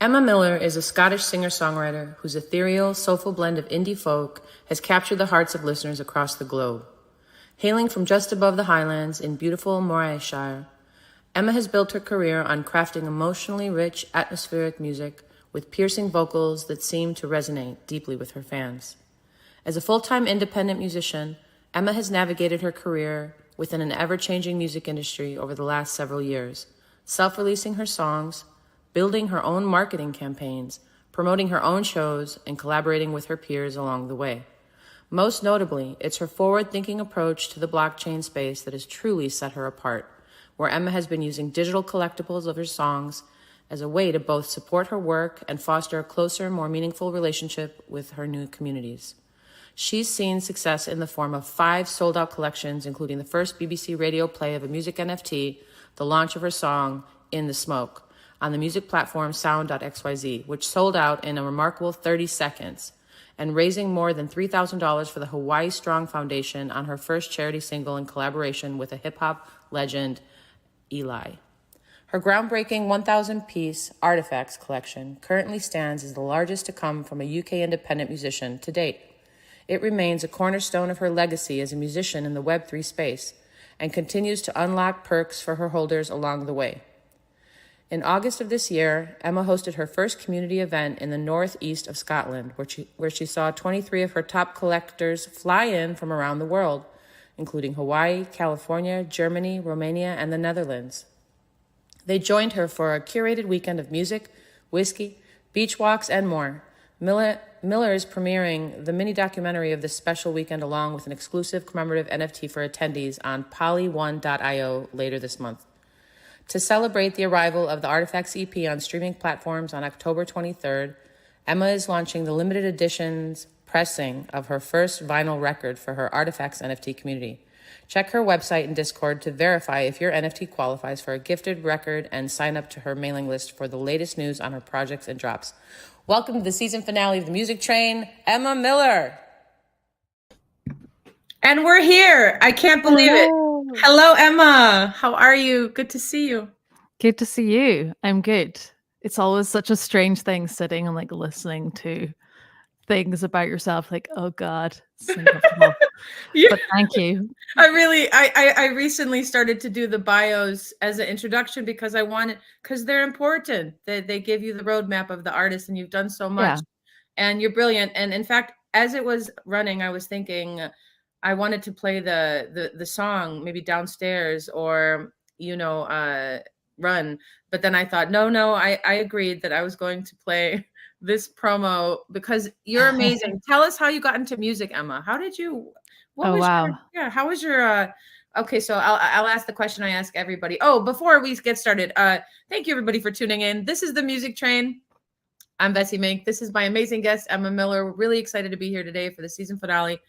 Emma Miller is a Scottish singer-songwriter whose ethereal, soulful blend of indie folk has captured the hearts of listeners across the globe. Hailing from just above the Highlands in beautiful Morayshire, Emma has built her career on crafting emotionally rich, atmospheric music with piercing vocals that seem to resonate deeply with her fans. As a full-time independent musician, Emma has navigated her career within an ever-changing music industry over the last several years, self-releasing her songs, building her own marketing campaigns, promoting her own shows, and collaborating with her peers along the way. Most notably, it's her forward-thinking approach to the blockchain space that has truly set her apart, where Emma has been using digital collectibles of her songs as a way to both support her work and foster a closer, more meaningful relationship with her new communities. She's seen success in the form of 5 sold-out collections, including the first BBC radio play of a music NFT, the launch of her song, In the Smoke, on the music platform sound.xyz, which sold out in a remarkable 30 seconds, and raising more than $3,000 for the Hawaii Strong Foundation on her first charity single in collaboration with a hip-hop legend, Eli. Her groundbreaking 1,000-piece Artifacts collection currently stands as the largest to come from a UK independent musician to date. It remains a cornerstone of her legacy as a musician in the Web3 space and continues to unlock perks for her holders along the way. In August of this year, Emma hosted her first community event in the northeast of Scotland, where she saw 23 of her top collectors fly in from around the world, including Hawaii, California, Germany, Romania, and the Netherlands. They joined her for a curated weekend of music, whiskey, beach walks, and more. Miller is premiering the mini-documentary of this special weekend along with an exclusive commemorative NFT for attendees on poly1.io later this month. To celebrate the arrival of the Artifacts EP on streaming platforms on October 23rd, Emma is launching the limited editions pressing of her first vinyl record for her Artifacts NFT community. Check her website and Discord to verify if your NFT qualifies for a gifted record and sign up to her mailing list for the latest news on her projects and drops. Welcome to the season finale of The Music Train, Emma Miller. And we're here. I can't believe it. Hello, Emma. How are you? Good to see you. Good to see you. I'm good. It's always such a strange thing sitting and like listening to things about yourself. Like, oh God, it's uncomfortable. Yeah. But thank you. I recently started to do the bios as an introduction because they're important. They give you the roadmap of the artist, and you've done so much, and you're brilliant. And in fact, as it was running, I was thinking, I wanted to play the song maybe downstairs or, run. But then I thought, no, I agreed that I was going to play this promo because you're amazing. Tell us how you got into music, Emma. How did you, how was your, okay, so I'll ask the question I ask everybody. Oh, before we get started, thank you everybody for tuning in. This is The Music Train. I'm Bessie Mink. This is my amazing guest, Emma Miller. We're really excited to be here today for the season finale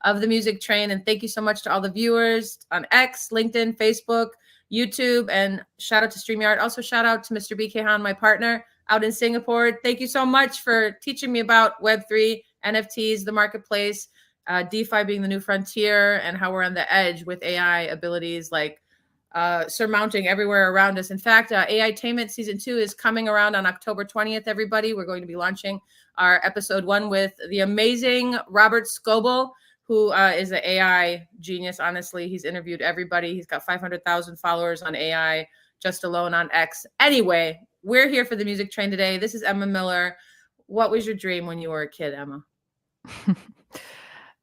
of The Music Train. And thank you so much to all the viewers on X, LinkedIn, Facebook, YouTube, and shout out to StreamYard. Also, shout out to Mr. BK Han, my partner out in Singapore. Thank you so much for teaching me about Web3, NFTs, the marketplace, DeFi being the new frontier, and how we're on the edge with AI abilities like surmounting everywhere around us. In fact, AI-tainment Season 2 is coming around on October 20th, everybody. We're going to be launching our episode 1 with the amazing Robert Scoble, who is an AI genius, honestly. He's interviewed everybody. He's got 500,000 followers on AI, just alone on X. Anyway, we're here for The Music Train today. This is Emma Miller. What was your dream when you were a kid, Emma?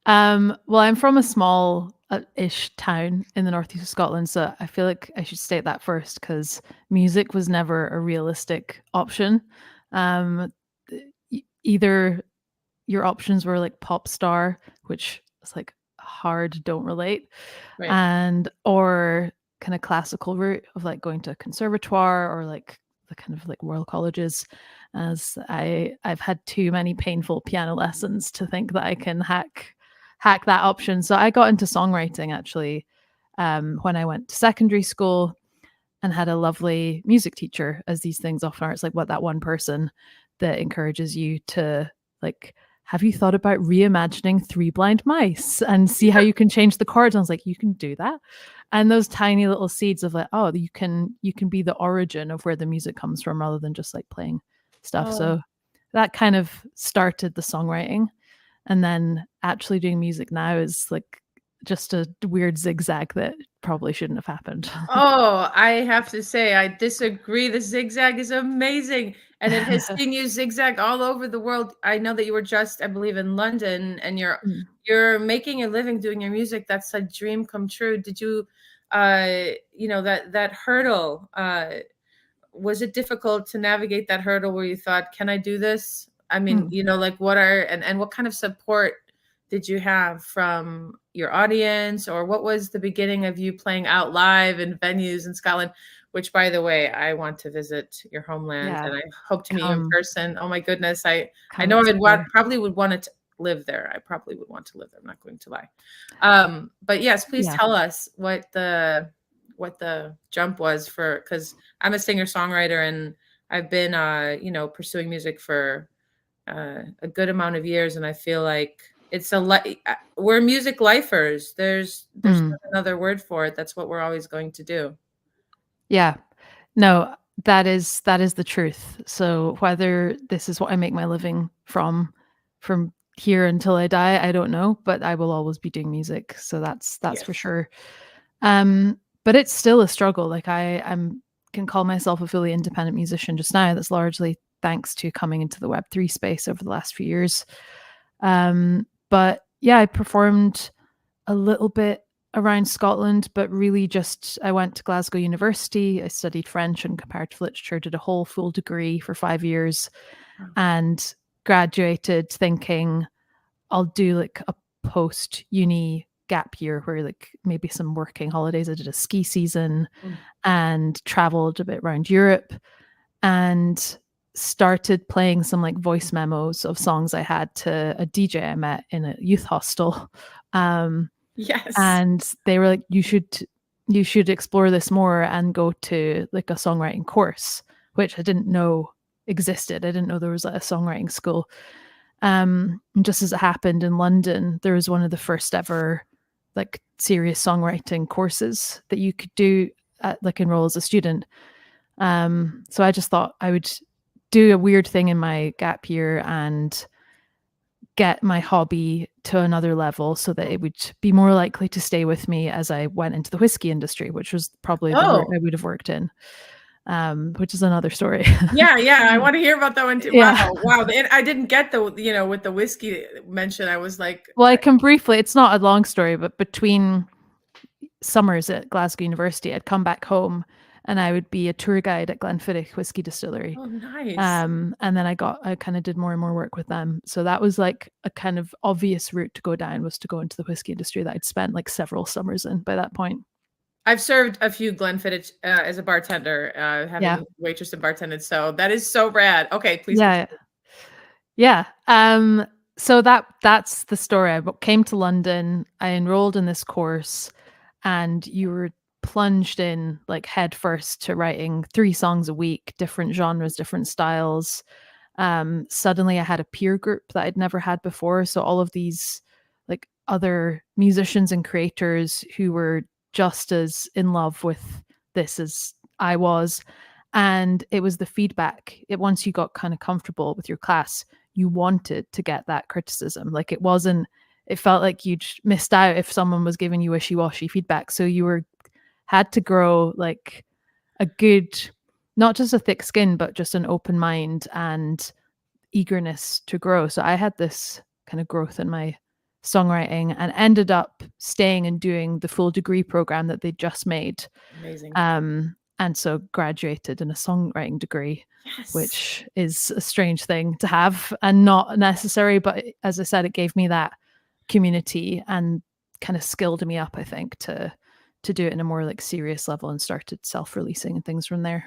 Well, I'm from a small-ish town in the northeast of Scotland, so I feel like I should state that first because music was never a realistic option. Either your options were like pop star, which is like hard, don't relate, Right. and or kind of classical route of like going to conservatoire or like the kind of like royal colleges, as I've had too many painful piano lessons to think that I can hack that option. So I got into songwriting actually when I went to secondary school and had a lovely music teacher, as these things often are. It's like what that one person that encourages you to like, have you thought about reimagining Three Blind Mice and see how you can change the chords? And I was like, you can do that. And those tiny little seeds of like, oh, you can be the origin of where the music comes from rather than just like playing stuff. Oh. So that kind of started the songwriting. And then actually doing music now is like just a weird zigzag that probably shouldn't have happened. Oh, I have to say, I disagree. The zigzag is amazing, and it has seen you zigzag all over the world. I know that you were just, I believe, in London, and Mm. you're making a living doing your music. That's a dream come true. Did you, that hurdle? Was it difficult to navigate that hurdle where you thought, "Can I do this?" I mean, Mm. like and what kind of support did you have from your audience, or what was the beginning of you playing out live in venues in Scotland? Which, by the way, I want to visit your homeland, Yeah, and I hope to meet you in come person. Oh my goodness, I come know explore. probably would want to live there. I probably would want to live there. I'm not going to lie. But yes, please Yeah. tell us what the jump was for, because I'm a singer-songwriter and I've been pursuing music for a good amount of years, and I feel like we're music lifers. There's Mm. not another word for it. That's what we're always going to do. Yeah. No, that is the truth. So whether this is what I make my living from here until I die, I don't know, but I will always be doing music. So that's for Yes. sure. But it's still a struggle. Like I'm can call myself a fully independent musician just now. That's largely thanks to coming into the Web3 space over the last few years. But yeah, I performed a little bit around Scotland, but really just I went to Glasgow University. I studied French and comparative literature, did a whole full degree for 5 years, Wow. and graduated thinking I'll do like a post uni gap year where like maybe some working holidays. I did a ski season Mm. and traveled a bit around Europe and started playing some like voice memos of songs I had to a DJ I met in a youth hostel. Yes. And they were like, you should explore this more and go to like a songwriting course, which I didn't know existed. I didn't know there was like a songwriting school. And just as it happened in London, there was one of the first ever like serious songwriting courses that you could do like enroll as a student. So I just thought I would do a weird thing in my gap year and get my hobby to another level so that it would be more likely to stay with me as I went into the whiskey industry, which was probably the route Oh, I would have worked in, which is another story. yeah. I want to hear about that one too. Yeah. Wow. And I didn't get the, with the whiskey mention. I was like, Well, I can briefly, it's not a long story, but between summers at Glasgow University, I'd come back home and I would be a tour guide at Glenfiddich Whiskey Distillery. oh, nice. And then I kind of did more and more work with them. So that was like a kind of obvious route to go down, was to go into the whiskey industry that I'd spent like several summers in by that point. I've served a few Glenfiddich as a bartender, having waitress and bartended. So that is so rad. Okay, please Yeah. continue. Yeah. So that's the story. I came to London, I enrolled in this course, and you were plunged in like head first to writing 3 songs a week, different genres, different styles. Suddenly I had a peer group that I'd never had before. So all of these like other musicians and creators who were just as in love with this as I was. And it was the feedback. Once you got kind of comfortable with your class, you wanted to get that criticism. Like it felt like you'd missed out if someone was giving you wishy-washy feedback. So you had to grow like a good, not just a thick skin, but just an open mind and eagerness to grow. So I had this kind of growth in my songwriting and ended up staying and doing the full degree program that they just made. Amazing. And so graduated in a songwriting degree, Yes. which is a strange thing to have and not necessary. But as I said, it gave me that community and kind of skilled me up, I think, to do it in a more like serious level, and started self-releasing and things from there.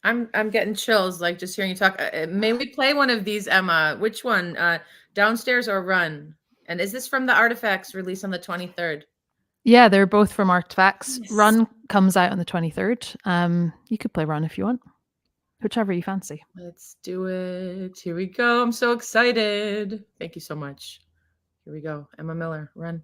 I'm getting chills, like just hearing you talk. May we play one of these, Emma? Which one? Downstairs or Run? And is this from the Artifacts release on the 23rd? Yeah, they're both from Artifacts. Yes. Run comes out on the 23rd. You could play Run if you want, whichever you fancy. Let's do it. Here we go. I'm so excited. Thank you so much. Here we go. Emma Miller, Run.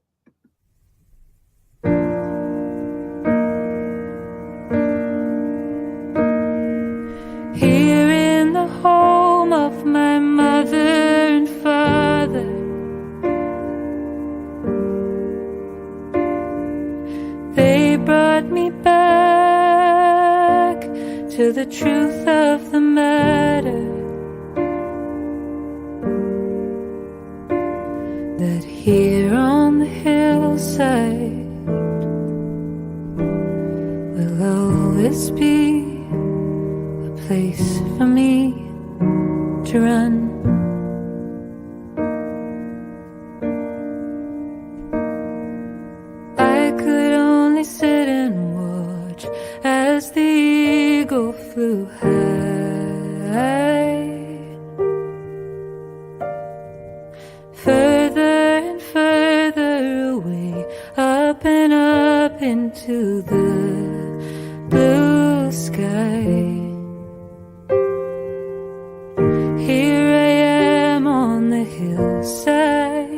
Here in the home to the truth of the matter, that here on the hillside will always be a place for me to run. I could only sit and watch as the eagle flew high, further and further away, up and up into the blue sky. Here I am on the hillside,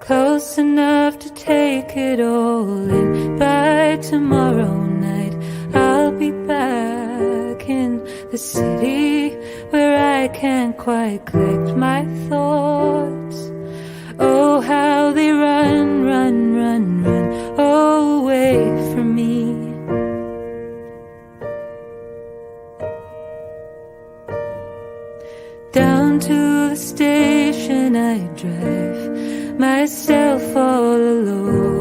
close enough to take it all in. By tomorrow night I'll be back in the city, where I can't quite collect my thoughts. Oh, how they run, run, run, run away from me. Down to the station I drive, myself all alone.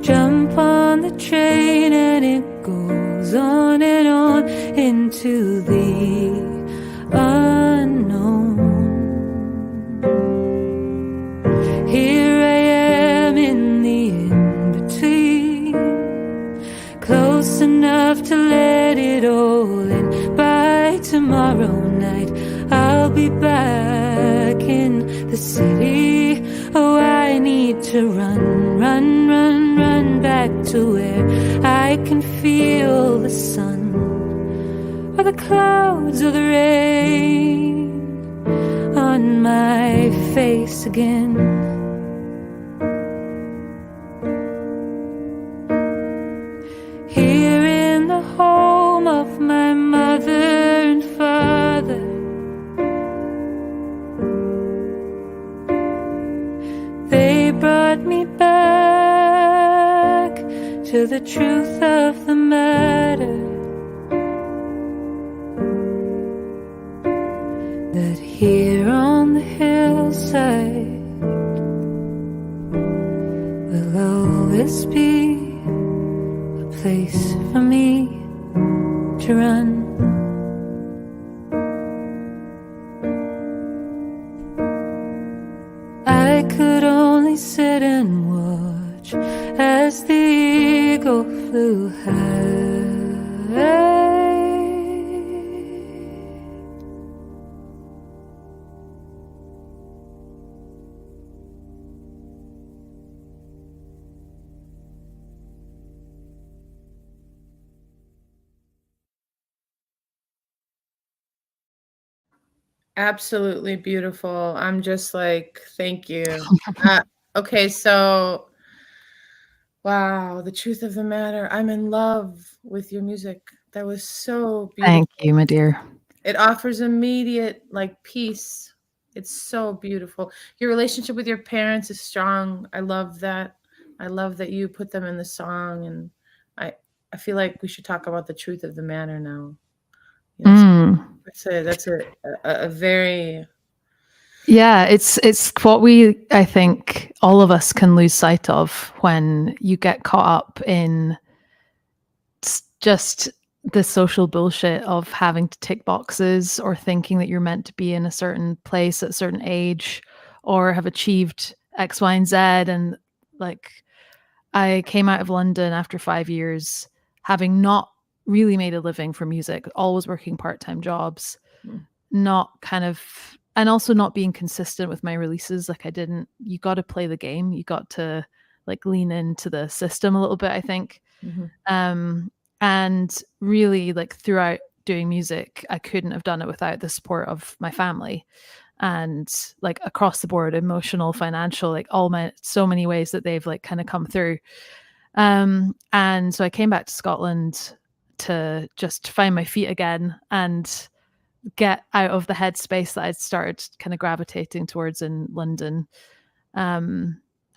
Jump on the train and it goes on and on into the unknown. Here I am in the in-between, close enough to let it all in. By tomorrow night I'll be back in the city. Oh, I need to run, run, run, run back to where I can feel the sun, or the clouds, or the rain on my face again. Here in the home of my mother and father, they brought me back to the truth of the matter, that here on the hillside will always be a place for me to run. I could only sit and watch as the eagle flew high. Absolutely beautiful. I'm just like, thank you. Okay, so wow, the truth of the matter. I'm in love with your music. That was so beautiful. Thank you, my dear. It offers immediate like peace. It's so beautiful. Your relationship with your parents is strong. I love that. I love that you put them in the song, and I feel like we should talk about the truth of the matter now. Yes. That's a very Yeah, it's what I think all of us can lose sight of when you get caught up in just the social bullshit of having to tick boxes, or thinking that you're meant to be in a certain place at a certain age, or have achieved X, Y, and Z. And like, I came out of London after 5 years, having not really made a living from music, always working part-time jobs, not kind of, and also not being consistent with my releases. Like, you got to play the game. You got to like lean into the system a little bit, I think. And really, like, throughout doing music, I couldn't have done it without the support of my family, and like across the board, emotional, financial, like so many ways that they've like kind of come through. And so I came back to Scotland to just find my feet again and get out of the headspace that I'd started kind of gravitating towards in London.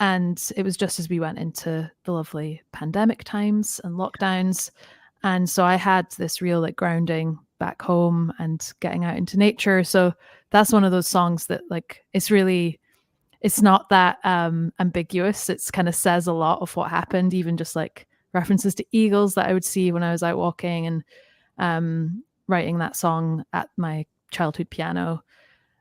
and it was just as we went into the lovely pandemic times and lockdowns. And so I had this real like grounding back home and getting out into nature. So that's one of those songs that like it's not that ambiguous. It's kind of says a lot of what happened, even just like references to eagles that I would see when I was out walking, and writing that song at my childhood piano,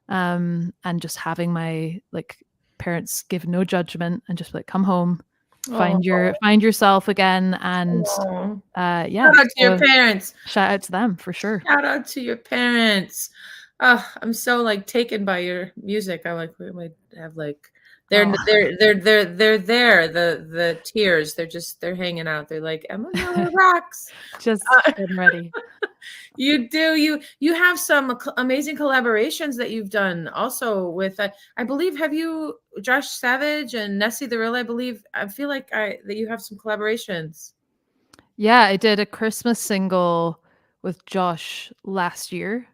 and just having my like parents give no judgment and just like come home, find yourself again, and yeah, shout out to your parents. Shout out to them for sure. Shout out to your parents. Oh, I'm so like taken by your music. I like we might have like they're there. The tears. They're hanging out. They're like Emma Miller rocks. Just getting ready. You do. You have some amazing collaborations that you've done also with I believe have you Josh Savage and Nessie the Real, I believe. I feel like that you have some collaborations. Yeah, I did a Christmas single with Josh last year.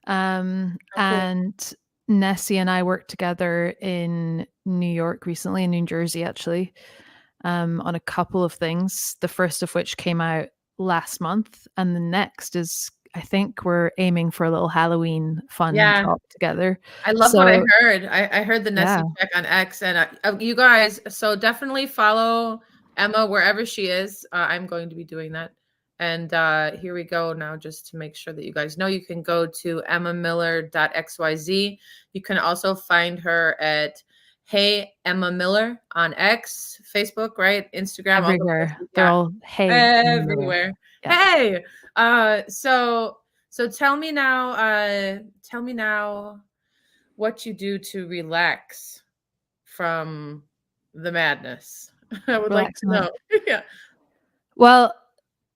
And Nessie and I worked together in New York recently, in New Jersey actually, on a couple of things. The first of which came out last month, and the next is, I think we're aiming for a little Halloween fun talk together. I love what I heard. I heard the Nessie check on X, and you guys, so definitely follow Emma wherever she is. I'm going to be doing that. And here we go now, just to make sure that you guys know, you can go to emmamiller.xyz. You can also find her at Hey Emma Miller on X, Facebook, right? Instagram, everywhere. They're all Hey everywhere. Yeah. Hey. So tell me now what you do to relax from the madness. I would like to know. Yeah. Well,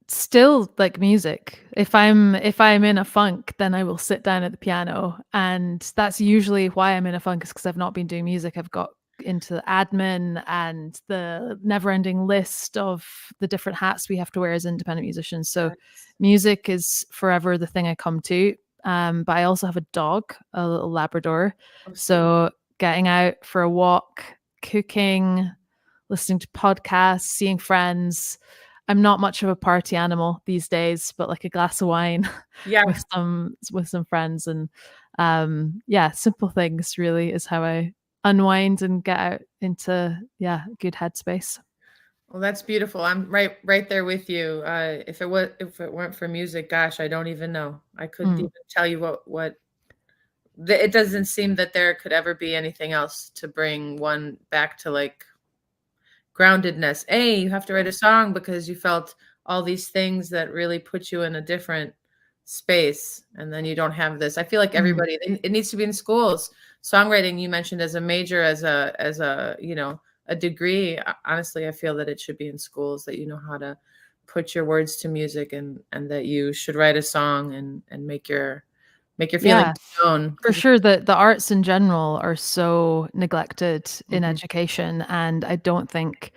still like music. If I'm in a funk, then I will sit down at the piano, and that's usually why I'm in a funk, is because I've not been doing music. I've got into admin and the never-ending list of the different hats we have to wear as independent musicians. So music is forever the thing I come to. But I also have a dog, a little Labrador. So getting out for a walk, cooking, listening to podcasts, seeing friends. I'm not much of a party animal these days, but like a glass of wine with some friends, and simple things really is how I unwind and get out into good headspace. Well, that's beautiful. I'm right there with you. If it weren't for music, gosh, I don't even know. I couldn't even tell you what it doesn't seem that there could ever be anything else to bring one back to like groundedness. You have to write a song because you felt all these things that really put you in a different space, and then you don't have this. I feel like everybody, it needs to be in schools. Songwriting, you mentioned as a major, as a a degree. Honestly, I feel that it should be in schools, that you know how to put your words to music, and that you should write a song and make your feelings known. For sure, the arts in general are so neglected in education, and I don't think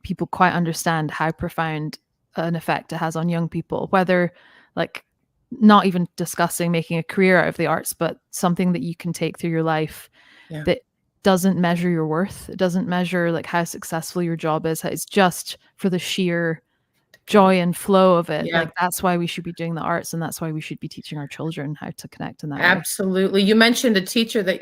people quite understand how profound an effect it has on young people, whether like not even discussing making a career out of the arts, but something that you can take through your life that doesn't measure your worth. It doesn't measure like how successful your job is. It's just for the sheer joy and flow of it. Like that's why we should be doing the arts, and that's why we should be teaching our children how to connect in that way. Absolutely. You mentioned a teacher that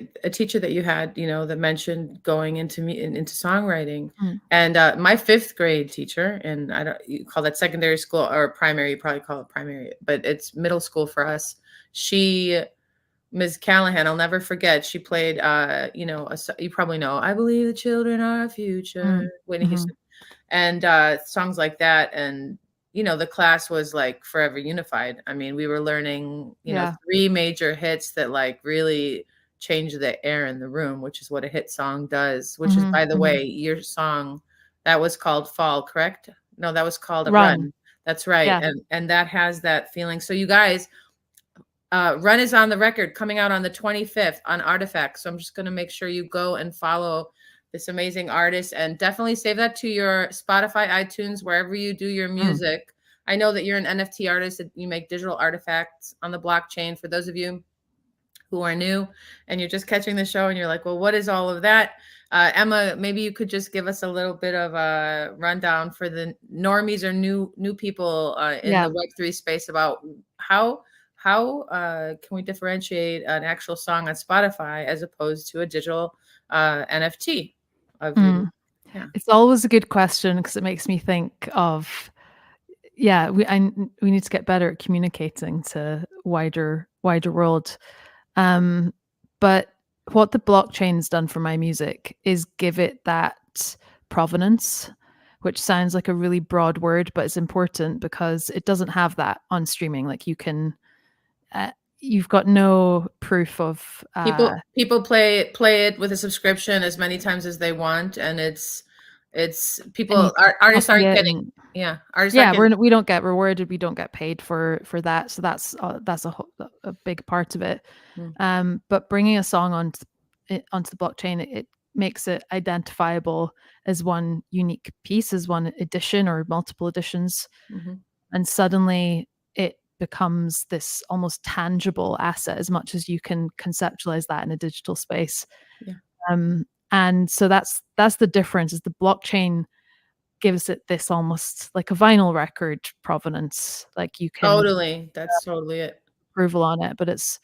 you had, that mentioned going into songwriting. And my 5th grade teacher, and you call that secondary school or primary, you probably call it primary, but it's middle school for us. Ms. Callahan, I'll never forget. She played you probably know, I Believe the Children Are Our Future, Whitney Houston. And songs like that. And, the class was like forever unified. I mean, we were learning, 3 major hits that like really changed the air in the room, which is what a hit song does, which is, by the way, your song, that was called Fall, correct? No, that was called Run. That's right. Yeah. And that has that feeling. So you guys, Run is on the record, coming out on the 25th on Artifact. So I'm just going to make sure you go and follow this amazing artist, and definitely save that to your Spotify, iTunes, wherever you do your music. I know that you're an NFT artist, that you make digital artifacts on the blockchain. For those of you who are new and you're just catching the show and you're like, well, what is all of that? Emma, maybe you could just give us a little bit of a rundown for the normies or new people in the Web3 space about how can we differentiate an actual song on Spotify as opposed to a digital NFT of your, yeah. It's always a good question because it makes me think of, we need to get better at communicating to wider world. But what the blockchain's done for my music is give it that provenance, which sounds like a really broad word, but it's important because it doesn't have that on streaming. Like you can, you've got no proof of people play it with a subscription as many times as they want, and it's people artists aren't getting we don't get rewarded, we don't get paid for that, so that's a big part of it. But bringing a song onto the blockchain, it makes it identifiable as one unique piece, as one edition or multiple editions, and suddenly it becomes this almost tangible asset as much as you can conceptualize that in a digital space. And so that's the difference, is the blockchain gives it this almost like a vinyl record provenance, like you can that's totally it, approval on it, but it's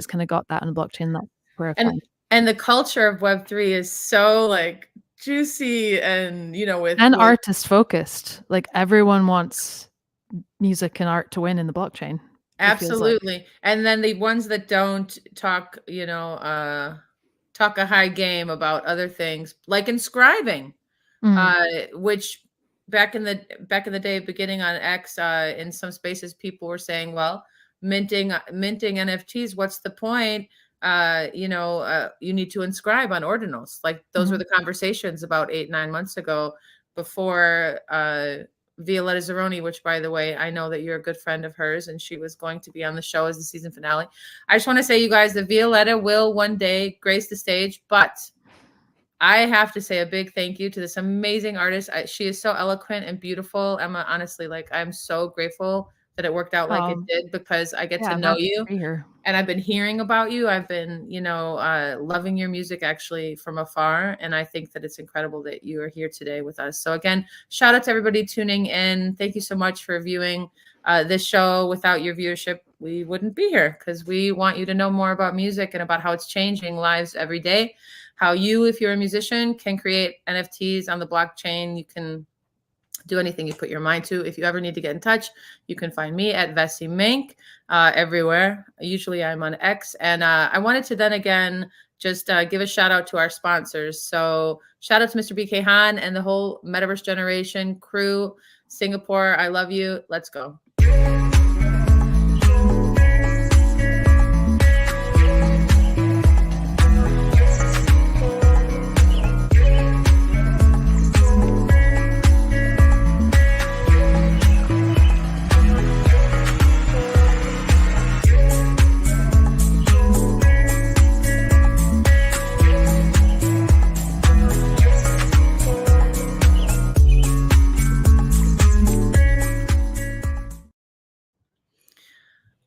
kind of got that on the blockchain. That's where I find. And the culture of Web3 is so like juicy and with artist focused. Like everyone wants music and art to win in the blockchain. Absolutely. Like. And then the ones that don't talk, talk a high game about other things, like inscribing, which back in the day, beginning on X, in some spaces, people were saying, well, minting NFTs, what's the point? You need to inscribe on ordinals. Like those were the conversations about 8-9 months ago, before Violetta Zeroni, which, by the way, I know that you're a good friend of hers, and she was going to be on the show as the season finale. I just want to say, you guys, that Violetta will one day grace the stage, but I have to say a big thank you to this amazing artist. She is so eloquent and beautiful, Emma. Honestly, like, I'm so grateful that it worked out like it did, because I get to know you, and I've been hearing about you. I've been, loving your music actually from afar. And I think that it's incredible that you are here today with us. So again, shout out to everybody tuning in. Thank you so much for viewing this show. Without your viewership, we wouldn't be here, because we want you to know more about music and about how it's changing lives every day. How you, if you're a musician, can create NFTs on the blockchain. You can do anything you put your mind to. If you ever need to get in touch, you can find me at Vessi Mink everywhere. Usually I'm on X. And I wanted to then again just give a shout out to our sponsors. So shout out to Mr. BK Han and the whole Metaverse Generation crew. Singapore, I love you. Let's go.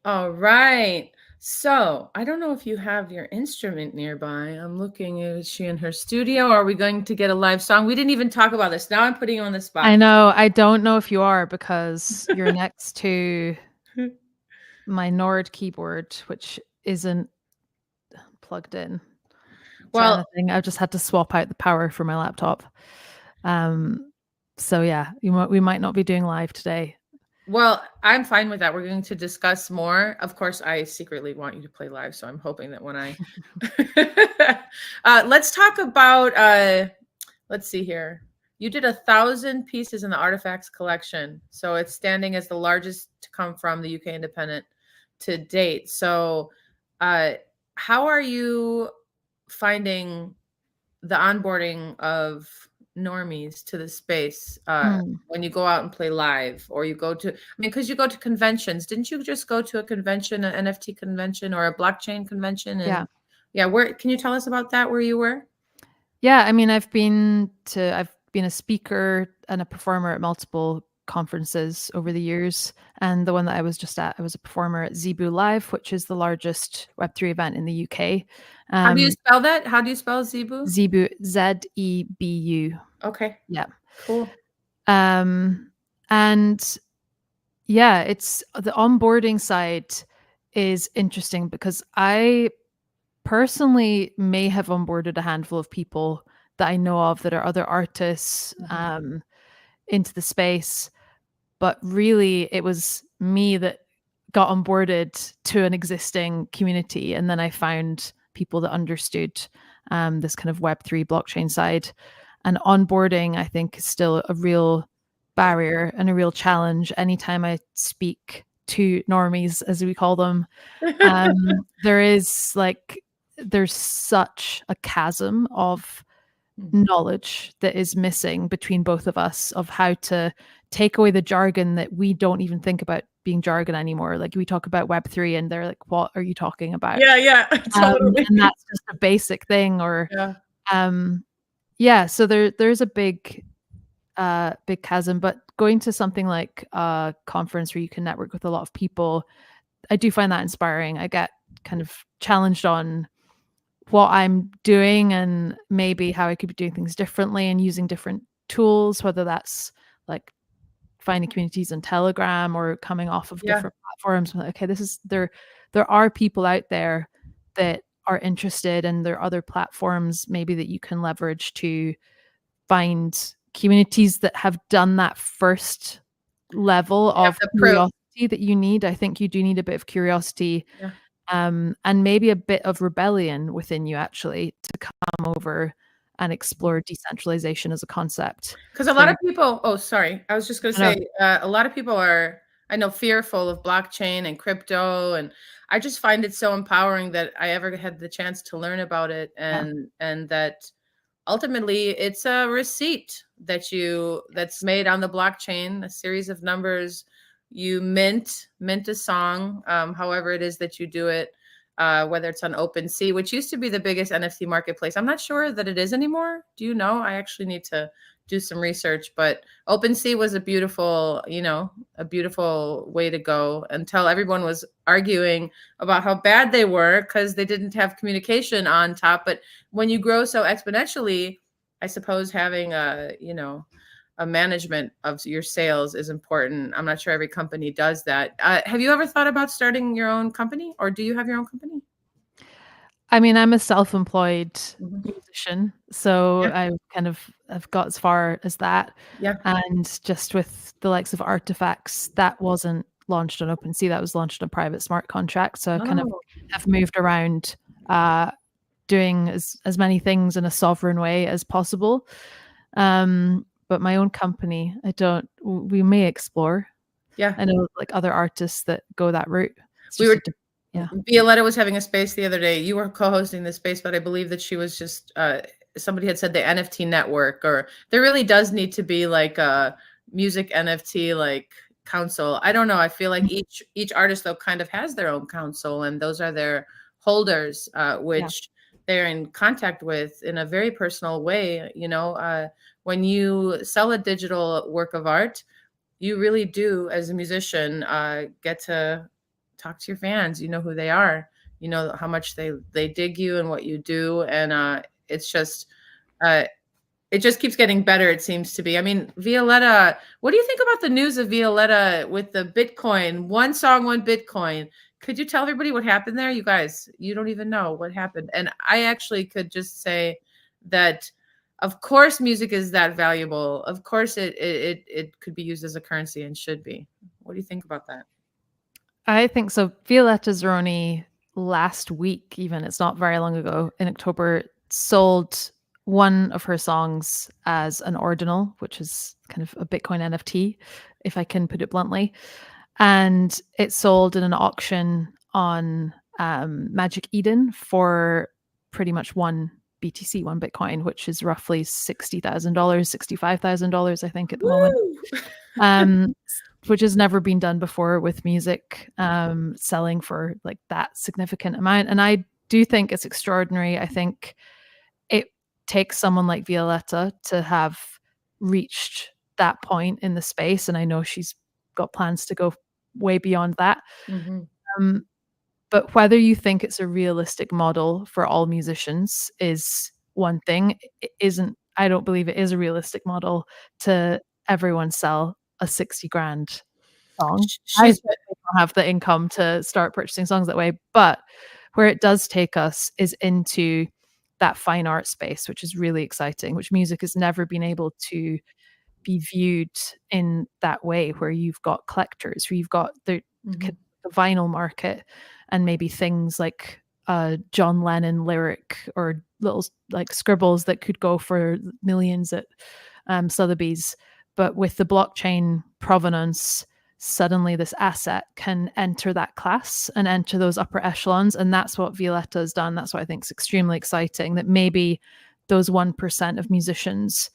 All right. So I don't know if you have your instrument nearby. I'm looking, is she in her studio? Or are we going to get a live song? We didn't even talk about this. Now I'm putting you on the spot. I know. I don't know if you are, because you're next to my Nord keyboard, which isn't plugged in. Well, I've just had to swap out the power for my laptop. So yeah, we might not be doing live today. Well, I'm fine with that. We're going to discuss more. Of course, I secretly want you to play live, so I'm hoping that when I... let's talk about... let's see here. You did 1,000 pieces in the Artifacts collection, so it's standing as the largest to come from the UK Independent to date. So how are you finding the onboarding of normies to the space when you go out and play live, or you go to, because you go to conventions? Didn't you just go to a convention, an NFT convention or a blockchain convention? And where can you tell us about that, where you were? I've been a speaker and a performer at multiple conferences over the years. And the one that I was just at, I was a performer at Zebu Live, which is the largest Web3 event in the UK. How do you spell that? How do you spell Zebu? Zebu, Zebu. Okay. Yeah. Cool. And yeah, it's the onboarding side is interesting because I personally may have onboarded a handful of people that I know of that are other artists into the space. But really, it was me that got onboarded to an existing community. And then I found people that understood this kind of Web3 blockchain side. And onboarding, I think, is still a real barrier and a real challenge. Anytime I speak to normies, as we call them, there's such a chasm of knowledge that is missing between both of us of how to take away the jargon that we don't even think about being jargon anymore. Like we talk about Web3 and they're like, what are you talking about? Yeah, totally. And that's just a basic thing. Or so there's a big chasm. But going to something like a conference where you can network with a lot of people, I do find that inspiring. I get kind of challenged on what I'm doing and maybe how I could be doing things differently and using different tools, whether that's like finding communities on Telegram or coming off of different platforms. Okay, there are people out there that are interested, and there are other platforms maybe that you can leverage to find communities that have done that first level of curiosity that you need. I think you do need a bit of curiosity. And maybe a bit of rebellion within you actually to come over and explore decentralization as a concept. Because a lot of people, I was just going to say, a lot of people are, I know, fearful of blockchain and crypto. And I just find it so empowering that I ever had the chance to learn about it. And that ultimately it's a receipt that's made on the blockchain, a series of numbers. You mint a song, however it is that you do it, whether it's on OpenSea, which used to be the biggest NFT marketplace. I'm not sure that it is anymore. Do you know? I actually need to do some research, but OpenSea was a beautiful way to go until everyone was arguing about how bad they were because they didn't have communication on top. But when you grow so exponentially, I suppose having a management of your sales is important. I'm not sure every company does that. Have you ever thought about starting your own company, or do you have your own company? I mean, I'm a self-employed musician, so I've got as far as that. Yeah. And just with the likes of Artifacts, that wasn't launched on OpenSea, that was launched on a private smart contract. So I kind of have moved around doing as many things in a sovereign way as possible. But my own company, we may explore. Yeah. I know like other artists that go that route. Violetta was having a space the other day. You were co-hosting the space, but I believe that she was just, somebody had said the NFT network, or there really does need to be like a music NFT, like council. I don't know. I feel like each artist though kind of has their own council, and those are their holders, which they're in contact with in a very personal way. When you sell a digital work of art, you really do, as a musician, get to talk to your fans. You know who they are. You know how much they dig you and what you do, and it's just it just keeps getting better. It seems to be. I mean, Violetta, what do you think about the news of Violetta with the Bitcoin? One song, one Bitcoin. Could you tell everybody what happened there? You guys, you don't even know what happened. And I actually could just say that, of course, music is that valuable. Of course, it could be used as a currency and should be. What do you think about that? I think so. Violetta Zeroni last week, even, it's not very long ago, in October, sold one of her songs as an ordinal, which is kind of a Bitcoin NFT, if I can put it bluntly. And it sold in an auction on Magic Eden for pretty much one BTC, one Bitcoin, which is roughly $60,000, $65,000, I think, at the moment. Which has never been done before with music selling for like that significant amount. And I do think it's extraordinary. I think it takes someone like Violetta to have reached that point in the space, and I know she's got plans to go way beyond that. But whether you think it's a realistic model for all musicians is one thing. It isn't. I don't believe it is a realistic model to everyone sell a 60 grand song. I She's certainly don't have the income to start purchasing songs that way, but where it does take us is into that fine art space, which is really exciting, which music has never been able to be viewed in that way, where you've got collectors, where you've got the vinyl market, and maybe things like John Lennon lyric or little like scribbles that could go for millions at Sotheby's. But with the blockchain provenance, suddenly this asset can enter that class and enter those upper echelons. And that's what Violetta has done. That's what I think is extremely exciting, that maybe those 1% of musicians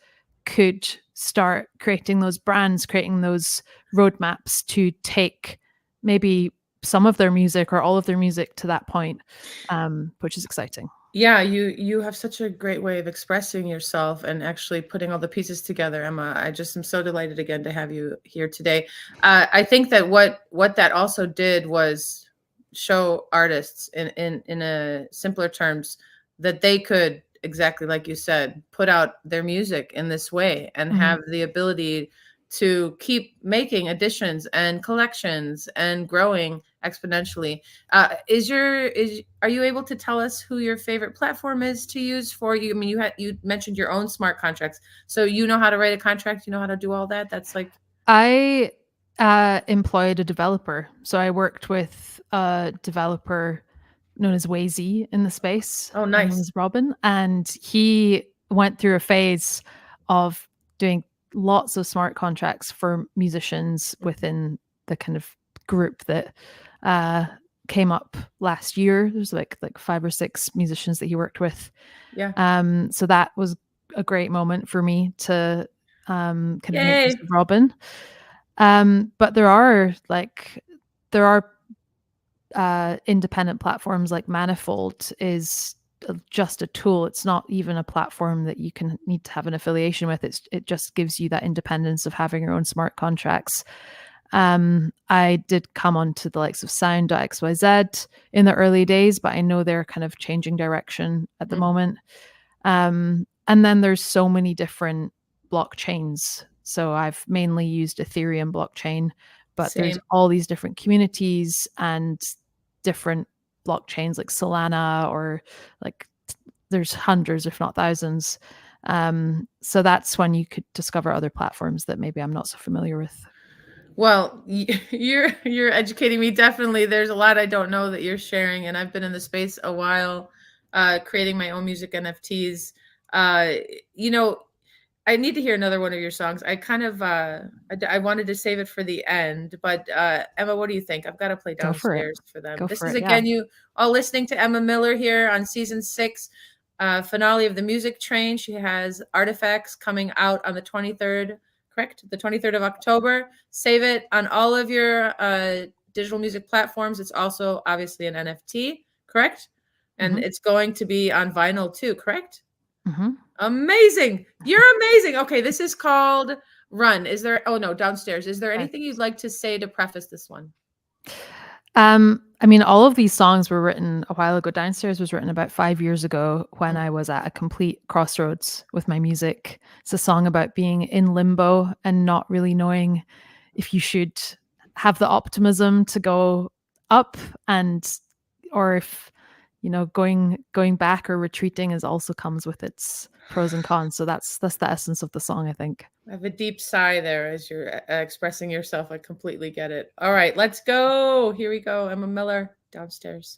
could start creating those brands, creating those roadmaps to take maybe some of their music or all of their music to that point, which is exciting. Yeah, you have such a great way of expressing yourself and actually putting all the pieces together, Emma. I just am so delighted again to have you here today. I think that what that also did was show artists in a simpler terms that they could, exactly like you said, put out their music in this way and have the ability to keep making additions and collections and growing exponentially. Are you able to tell us who your favorite platform is to use for you? I mean, you mentioned your own smart contracts, so you know how to write a contract, you know how to do all that. That's like, I employed a developer, so I worked with a developer known as Wazy in the space. Oh, nice. His name is Robin, and he went through a phase of doing lots of smart contracts for musicians within the kind of group that came up last year. There's like 5 or 6 musicians that he worked with. Yeah. So that was a great moment for me to kind of Yay. make use of Robin. But there are independent platforms like Manifold is just a tool. It's not even a platform that you can need to have an affiliation with. It just gives you that independence of having your own smart contracts. I did come onto the likes of Sound.xyz in the early days, but I know they're kind of changing direction at the moment. And then there's so many different blockchains. So I've mainly used Ethereum blockchain, but there's all these different communities and different blockchains like Solana, or like there's hundreds, if not thousands. So that's when you could discover other platforms that maybe I'm not so familiar with. Well, you're educating me. Definitely. There's a lot I don't know that you're sharing, and I've been in the space a while, creating my own music NFTs. I need to hear another one of your songs. I kind of, I wanted to save it for the end, but Emma, what do you think? I've got to play Downstairs for them. This is again, you all listening to Emma Miller here on season 6, finale of The Music Train. She has Artifacts coming out on the 23rd, correct? The 23rd of October. Save it on all of your digital music platforms. It's also obviously an NFT, correct? And it's going to be on vinyl too, correct? Amazing. You're amazing. Okay, this is called Run. Downstairs. Is there anything you'd like to say to preface this one? I mean, all of these songs were written a while ago. Downstairs was written about 5 years ago when I was at a complete crossroads with my music. It's a song about being in limbo and not really knowing if you should have the optimism to go up, or if going back or retreating also comes with its pros and cons. So that's the essence of the song, I think. I have a deep sigh there as you're expressing yourself. I completely get it. All right, let's go. Here we go. Emma Miller, Downstairs.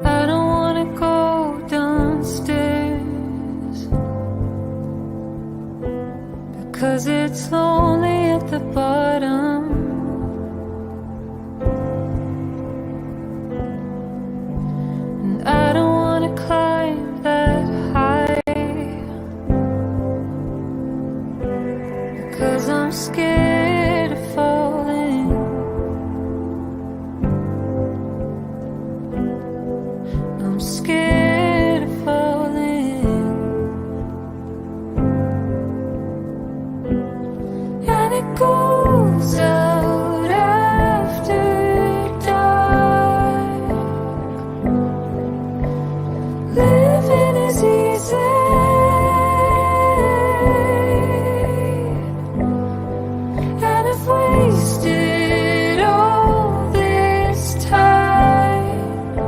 I don't wanna go downstairs because it's lonely at the bottom. And I don't wanna climb that high. living is easy, and I've wasted all this time,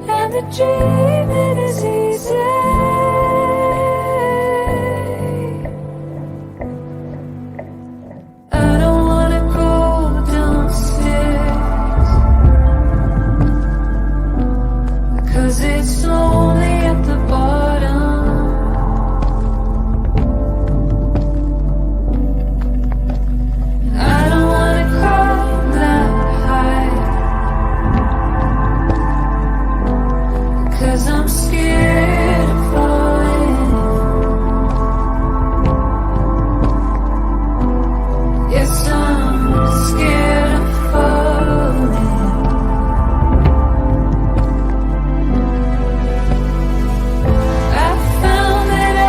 and the dreaming is easy. I don't wanna go downstairs, 'cause it's lonely at the bottom. I don't wanna climb that high, 'cause I'm scared of falling. Yes, I'm scared of falling. I found that I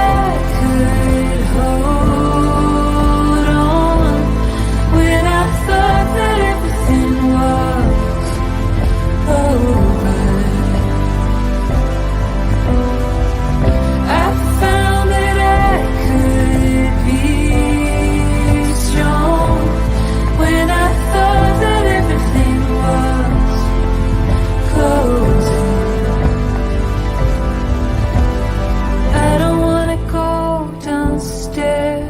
could hold on when I thought that everything was over. I found that I could be strong when I thought that everything was closing. I don't wanna go downstairs,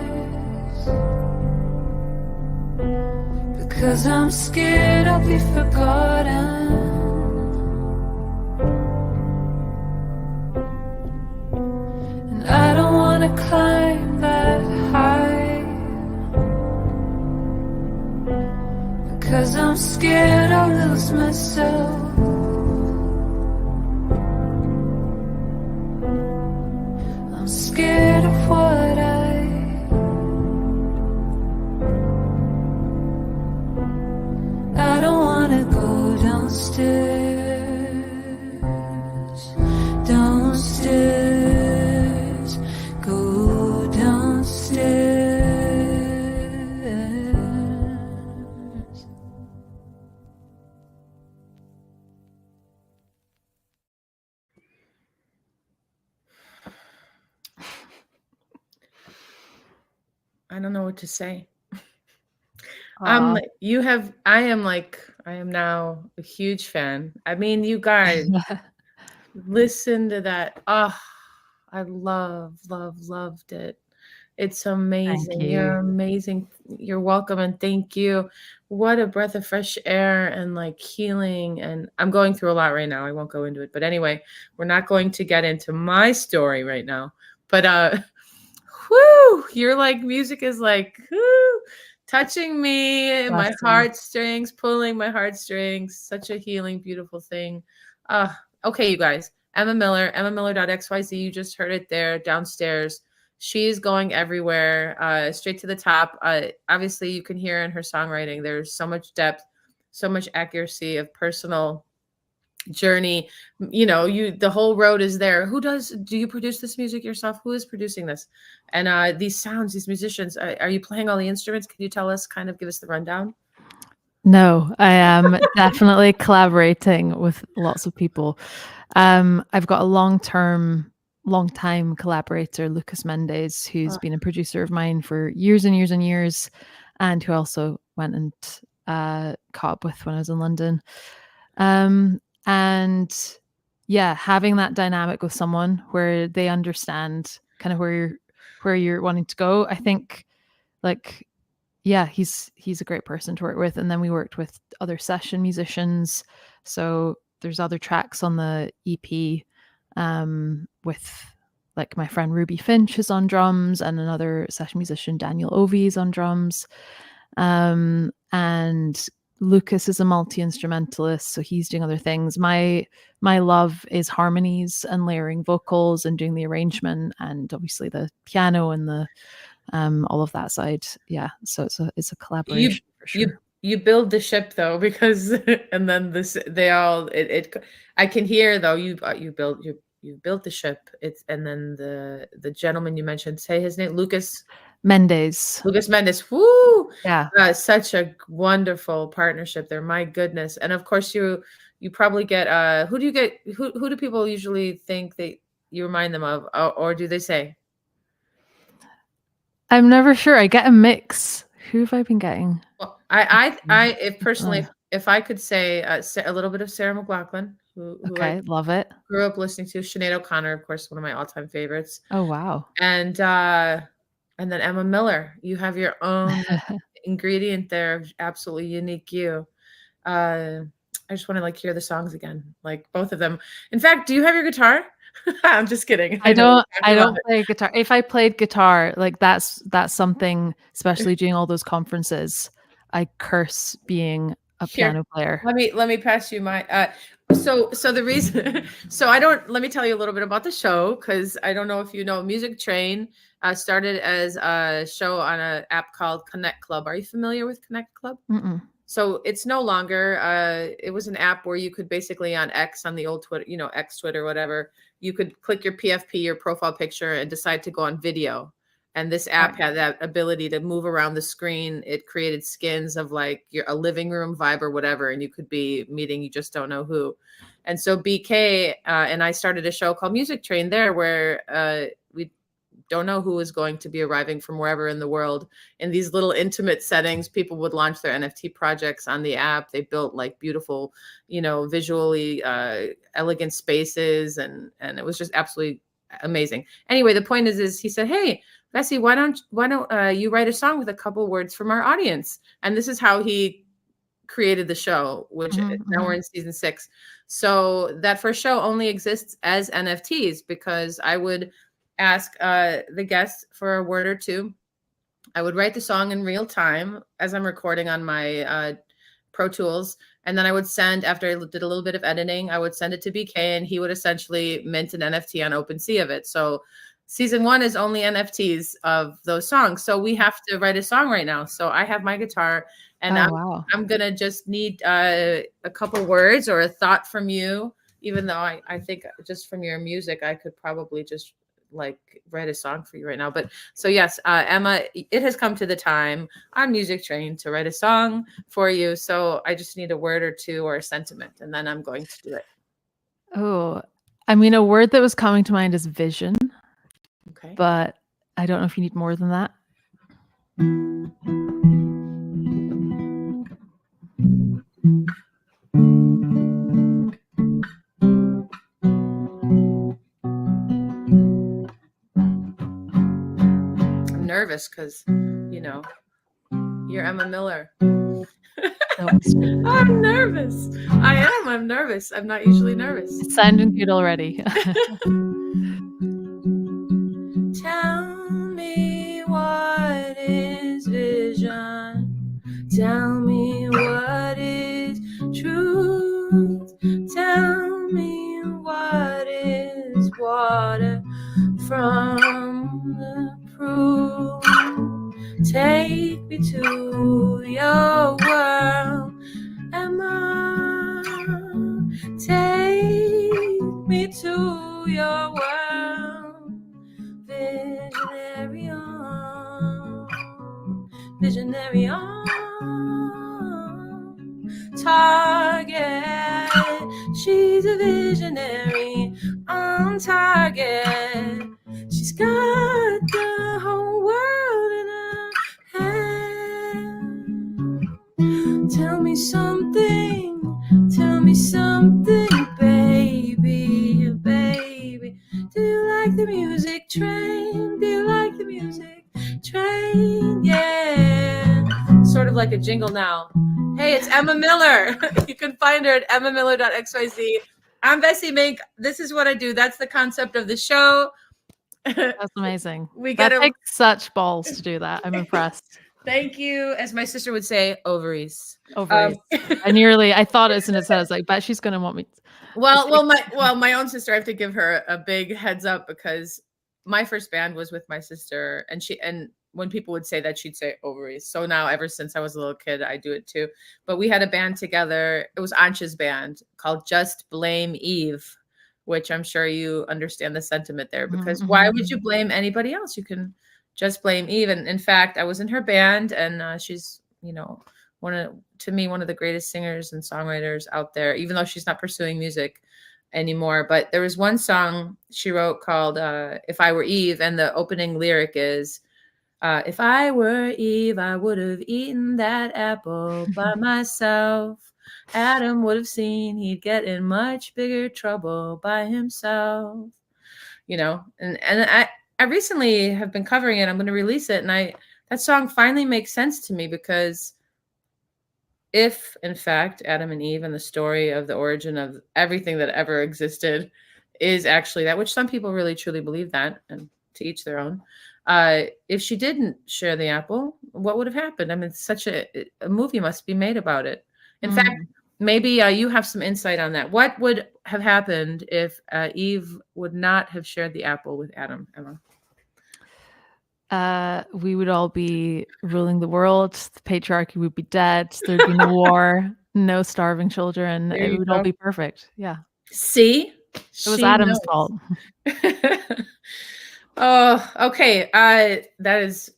because I'm scared I'll be forgotten. And I don't wanna climb that high, because I'm scared I'll lose myself. I'm scared of what I don't wanna go downstairs, downstairs, go downstairs. I don't know what to say. Aw. I am now a huge fan. I mean, you guys, listen to that. Oh, I loved it. It's amazing. you. You're amazing. You're welcome and thank you. What a breath of fresh air and like healing. And I'm going through a lot right now. I won't go into it. But anyway, we're not going to get into my story right now. But whoo, your like music is like whoo, touching me, my Bless you. heartstrings, pulling my heartstrings. Such a healing, beautiful thing. Okay, you guys. Emma Miller, emmamiller.xyz. You just heard it there downstairs. She's going everywhere, straight to the top. Obviously, you can hear in her songwriting, there's so much depth, so much accuracy of personal journey. You know, the whole road is there. Do you produce this music yourself? Who is producing this? And these sounds, these musicians, are you playing all the instruments? Can you tell us, kind of give us the rundown? No, I am definitely collaborating with lots of people. I've got a long-time collaborator, Lucas Mendes, who's been a producer of mine for years and years and years, and who also went and caught up with when I was in London. And yeah, having that dynamic with someone where they understand kind of where you're wanting to go, I think, like, yeah, he's a great person to work with. And then we worked with other session musicians. So there's other tracks on the EP with like my friend Ruby Finch is on drums, and another session musician, Daniel Ovey, is on drums. And Lucas is a multi-instrumentalist, so he's doing other things. My love is harmonies and layering vocals and doing the arrangement, and obviously the piano and the all of that side. Yeah, so it's a collaboration for sure. You build the ship though, because and then I can hear though you built the ship. And then the gentleman you mentioned, say his name, Lucas Mendes. Woo! Yeah. Such a wonderful partnership there. My goodness. And of course you You probably get who do you get? Who do people usually think that you remind them of, or do they say? I'm never sure. I get a mix. Who have I been getting? Well, if personally, if I could say a little bit of Sarah McLachlan, who I Okay, love it. grew up listening to, Sinead O'Connor, of course, one of my all-time favorites, Oh wow. and then Emma Miller. You have your own ingredient there of absolutely unique you. I just want to like hear the songs again, like both of them. In fact, do you have your guitar? I'm just kidding. I know don't play guitar. If I played guitar, like that's something, especially during all those conferences, I curse being a Here, piano player. let me pass you my so the reason so I don't let me tell you a little bit about the show, because I don't know if you know, Music Train started as a show on an app called Connect Club. Are you familiar with Connect Club? Mm-mm. So it's no longer it was an app where you could basically, on X, on the old Twitter, you know, X, Twitter, whatever, you could click your PFP, your profile picture, and decide to go on video. And this app had that ability to move around the screen. It created skins of like a living room vibe or whatever, and you could be meeting you just don't know who. And so BK and I started a show called Music Train there, where we don't know who is going to be arriving from wherever in the world. In these little intimate settings, people would launch their NFT projects on the app. They built like beautiful, you know, visually elegant spaces, and it was just absolutely amazing. Anyway, the point is he said, "Hey, Bessie, why don't you write a song with a couple words from our audience?" And this is how he created the show, which now we're in season 6. So that first show only exists as NFTs, because I would ask the guests for a word or two. I would write the song in real time as I'm recording on my Pro Tools. And then I would send, after I did a little bit of editing, I would send it to BK, and he would essentially mint an NFT on OpenSea of it. So season 1 is only NFTs of those songs. So we have to write a song right now. So I have my guitar, and I'm going to just need a couple words or a thought from you, even though I think just from your music, I could probably just like write a song for you right now. But so yes, Emma, it has come to the time on Music Train to write a song for you. So I just need a word or two or a sentiment, and then I'm going to do it. Oh, I mean, a word that was coming to mind is vision. Okay. But I don't know if you need more than that. I'm nervous because, you know, you're Emma Miller. I'm nervous. I'm nervous. I'm not usually nervous. It's sounding good already. Tell me, what is vision? Tell me, what is truth? Tell me, what is water from the proof? Take me to your world, Emma. Take me to your world, visionary on, visionary on target. She's a visionary on target. She's got the whole world in her hand. Tell me something, baby, baby. Do you like the music train? Do you like the music train? Yeah. Sort of like a jingle now. Hey, it's Emma Miller. You can find her at emmamiller.xyz. I'm Bessie Mink. This is what I do. That's the concept of the show. That's amazing. That takes such balls to do that. I'm impressed. Thank you. As my sister would say, ovaries. Ovaries. I thought as soon as I was like, but she's gonna want me. My own sister, I have to give her a big heads up, because my first band was with my sister, and when people would say that, she'd say ovaries. So now, ever since I was a little kid, I do it too. But we had a band together. It was Ancha's band called Just Blame Eve, which I'm sure you understand the sentiment there, because why would you blame anybody else? You can just blame Eve. And in fact, I was in her band, and she's, you know, to me, one of the greatest singers and songwriters out there, even though she's not pursuing music anymore. But there was one song she wrote called If I Were Eve, and the opening lyric is, if I were Eve, I would have eaten that apple by myself. Adam would have seen he'd get in much bigger trouble by himself. And I recently have been covering it. I'm going to release it, and that song finally makes sense to me, because if, in fact, Adam and Eve and the story of the origin of everything that ever existed is actually that, which some people really truly believe that, and to each their own, if she didn't share the apple, what would have happened? I mean, such a movie must be made about it. In fact, maybe you have some insight on that. What would have happened if Eve would not have shared the apple with Adam, Emma? We would all be ruling the world. The patriarchy would be dead. There'd be no war, no starving children. It would all be perfect. Yeah. See? It was Adam's fault. Oh, okay. That is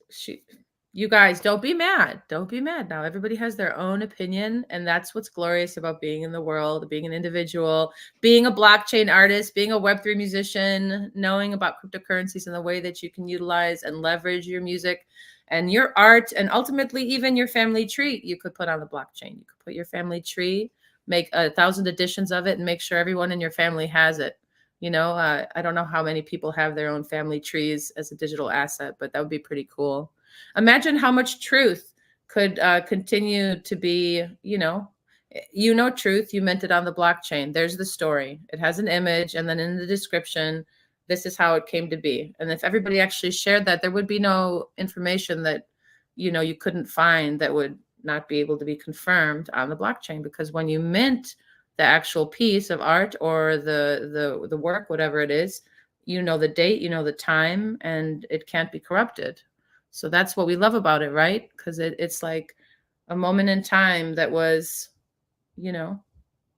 you guys, don't be mad. Don't be mad now. Everybody has their own opinion, and that's what's glorious about being in the world, being an individual, being a blockchain artist, being a Web3 musician, knowing about cryptocurrencies and the way that you can utilize and leverage your music and your art, and ultimately even your family tree you could put on the blockchain. You could put your family tree, make 1,000 editions of it, and make sure everyone in your family has it. I don't know how many people have their own family trees as a digital asset, but that would be pretty cool. Imagine how much truth could continue to be, truth, you meant it on the blockchain. There's the story. It has an image, and then in the description, this is how it came to be. And if everybody actually shared that, there would be no information that, you couldn't find that would not be able to be confirmed on the blockchain, because when you mint the actual piece of art or the work, whatever it is, the date, the time, and it can't be corrupted. So that's what we love about it, right? Because it's like a moment in time that was,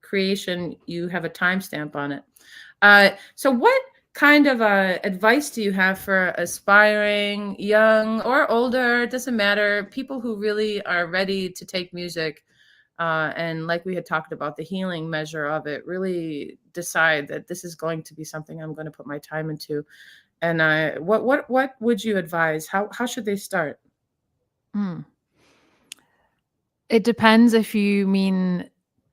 creation. You have a timestamp on it. So what kind of advice do you have for aspiring, young or older, it doesn't matter, people who really are ready to take music and, like we had talked about, the healing measure of it, really decide that this is going to be something I'm going to put my time into? And what would you advise? How should they start? It depends if you mean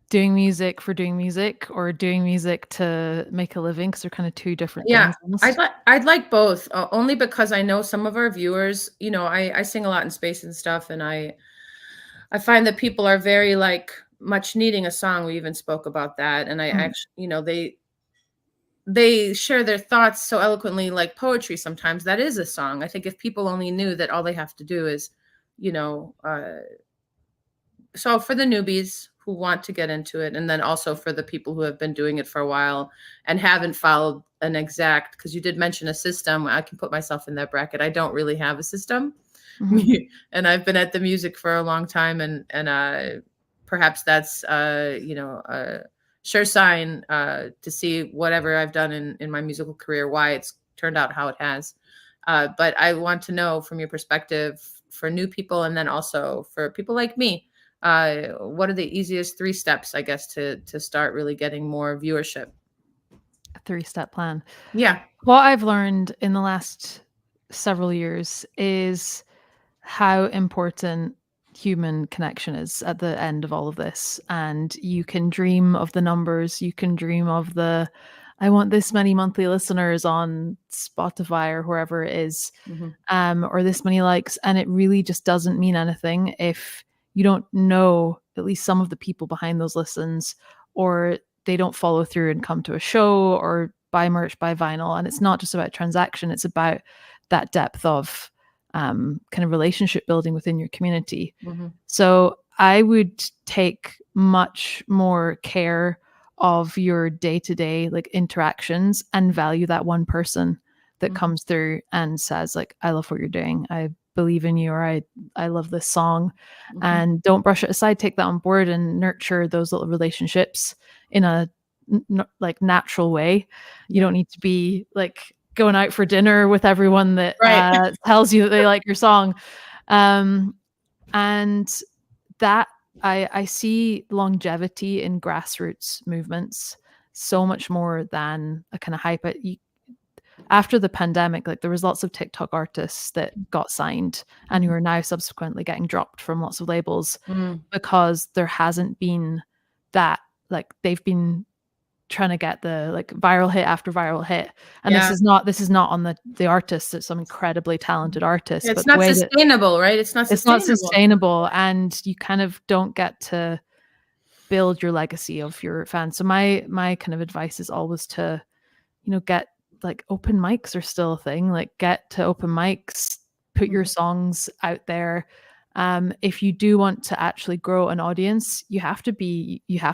doing music for doing music or doing music to make a living, because they're kind of two different things. I'd like both, only because I know some of our viewers, I sing a lot in space and stuff, and I find that people are very much needing a song. We even spoke about that, and I actually, they share their thoughts so eloquently, like poetry. Sometimes that is a song. I think if people only knew that all they have to do is, so for the newbies who want to get into it, and then also for the people who have been doing it for a while and haven't followed an exact, because you did mention a system. I can put myself in that bracket. I don't really have a system. And I've been at the music for a long time, and perhaps that's, sure sign to see whatever I've done in my musical career, why it's turned out how it has. But I want to know from your perspective for new people, and then also for people like me, what are the easiest 3 steps, I guess, to start really getting more viewership? A 3-step plan. Yeah. What I've learned in the last several years is how important human connection is at the end of all of this. And you can dream of the numbers, you can dream of I want this many monthly listeners on Spotify or wherever it is, or this many likes, and it really just doesn't mean anything if you don't know at least some of the people behind those listens, or they don't follow through and come to a show or buy merch, buy vinyl. And it's not just about transaction, it's about that depth of kind of relationship building within your community. So I would take much more care of your day-to-day interactions and value that one person that comes through and says I love what you're doing, I believe in you, or I love this song. And don't brush it aside, take that on board and nurture those little relationships in a natural way. You don't need to be going out for dinner with everyone that tells you that they like your song. And that I see longevity in grassroots movements so much more than a kind of hype. After the pandemic, like there was lots of TikTok artists that got signed and who are now subsequently getting dropped from lots of labels because there hasn't been that, like they've been trying to get the like viral hit after viral hit. And this is not on the artists. It's some incredibly talented artists. It's but not sustainable, right? It's not sustainable. And you kind of don't get to build your legacy of your fans. So my kind of advice is always to, get like open mics are still a thing. Like get to open mics, put your songs out there. If you do want to actually grow an audience, you have to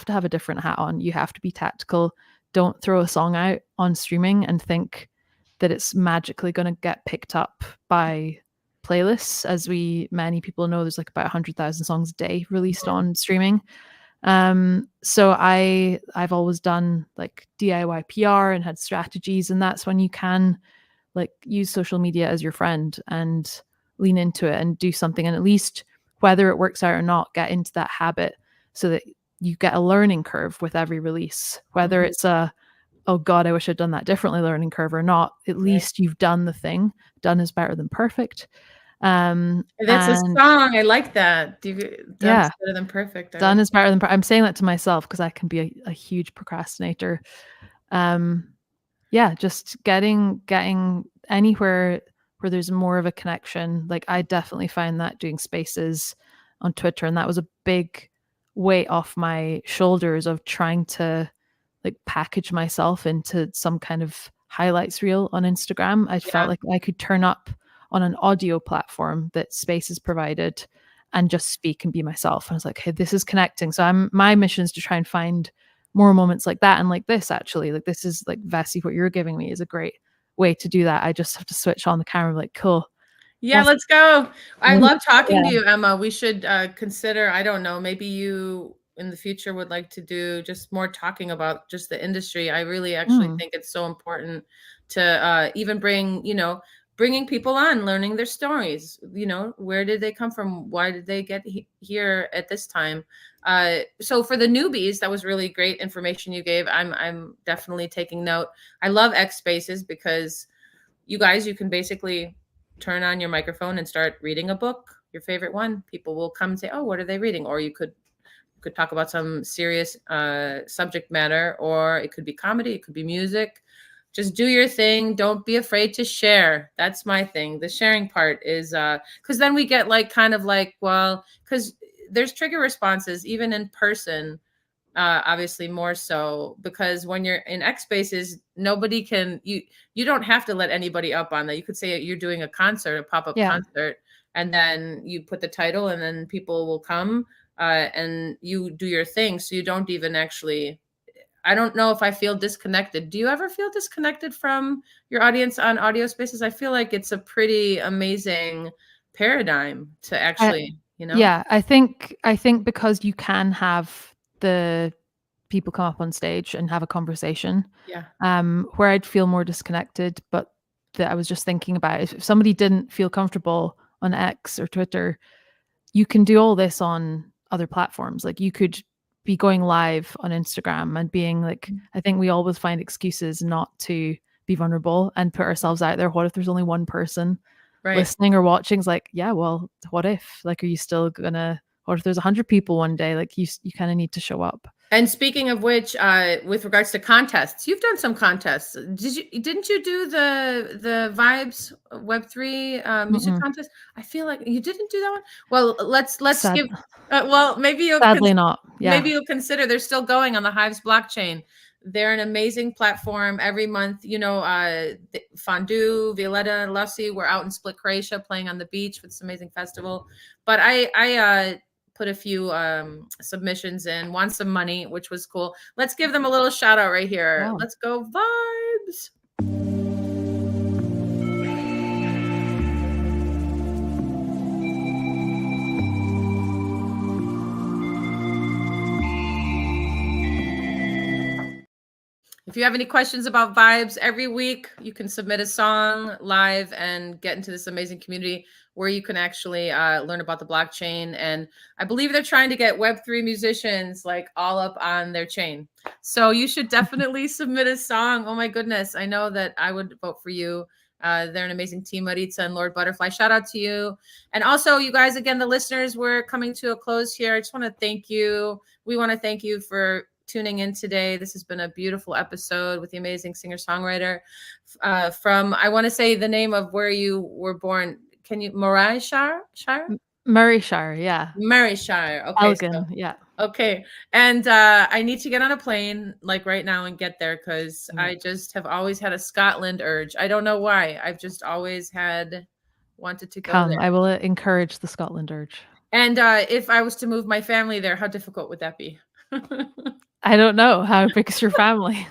have a different hat on. You have to be tactical. Don't throw a song out on streaming and think that it's magically going to get picked up by playlists. As many people know, there's like about 100,000 songs a day released on streaming. So I've always done like DIY PR and had strategies, and that's when you can like use social media as your friend and lean into it and do something, and at least whether it works out or not, get into that habit so that you get a learning curve with every release, whether it's a, oh God, I wish I'd done that differently learning curve or not. At least you've done the thing. Done is better than perfect. That's a song. I like that. Done is better than perfect. Done is better than I'm saying that to myself because I can be a huge procrastinator. Just getting anywhere where there's more of a connection. Like I definitely find that doing spaces on Twitter, and that was a big weight off my shoulders of trying to like package myself into some kind of highlights reel on Instagram. I felt like I could turn up on an audio platform that Spaces provided and just speak and be myself. And I was like, hey, this is connecting. So my mission is to try and find more moments like that. And like this, actually, like this is like Vessi, what you're giving me is a great way to do that. I just have to switch on the camera, like, cool. Yeah, let's go. I love talking to you, Emma. We should consider, I don't know, maybe you in the future would like to do just more talking about just the industry. I really actually think it's so important to even bringing people on, learning their stories. Where did they come from? Why did they get here at this time? So for the newbies, that was really great information you gave. I'm definitely taking note. I love X Spaces because you guys, you can basically turn on your microphone and start reading a book, your favorite one. People will come and say, oh, what are they reading? Or you could talk about some serious subject matter, or it could be comedy, it could be music. Just do your thing. Don't be afraid to share. That's my thing. The sharing part is because then we get like kind of like, well, because there's trigger responses even in person, obviously more so, because when you're in X Spaces, nobody can, you don't have to let anybody up on that. You could say you're doing a concert, a pop-up concert, and then you put the title and then people will come and you do your thing. So you don't even actually, I don't know if I feel disconnected. Do you ever feel disconnected from your audience on Audio Spaces? I feel like it's a pretty amazing paradigm to actually, Yeah, I think because you can have the people come up on stage and have a conversation. Yeah. Where I'd feel more disconnected, but that I was just thinking about, if somebody didn't feel comfortable on X or Twitter, you can do all this on other platforms. Like you could be going live on Instagram and being like, I think we always find excuses not to be vulnerable and put ourselves out there. What if there's only one person listening or watching? It's like, yeah, well, what if? Like, are you still gonna, or if there's 100 people one day, like you kind of need to show up. And speaking of which, with regards to contests, you've done some contests. Didn't you do the Vibes Web3 music contest? I feel like you didn't do that one. Well, let's give. Well, maybe you'll not. Yeah. Maybe you'll consider. They're still going on the Hives blockchain. They're an amazing platform. Every month, Fondue, Violetta, Lussie, we're out in Split, Croatia, playing on the beach with this amazing festival. But I put a few submissions in, won some money, which was cool. Let's give them a little shout out right here. Wow. Let's go Vibes. If you have any questions about vibes, every week you can submit a song live and get into this amazing community where you can actually learn about the blockchain. And I believe they're trying to get Web3 musicians like all up on their chain. So you should definitely submit a song. Oh my goodness. I know that I would vote for you. They're an amazing team, Maritza and Lord Butterfly. Shout out to you. And also, you guys, again, the listeners, we're coming to a close here. I just want to thank you. We want to thank you for tuning in today. This has been a beautiful episode with the amazing singer-songwriter from, I want to say the name of where you were born. Can you, Morayshire? Morayshire, yeah. Morayshire. Okay. Elgin, yeah. Okay. And I need to get on a plane like right now and get there because I just have always had a Scotland urge. I don't know why. I've just always wanted to go there. I will encourage the Scotland urge. And if I was to move my family there, how difficult would that be? I don't know. How big is your family?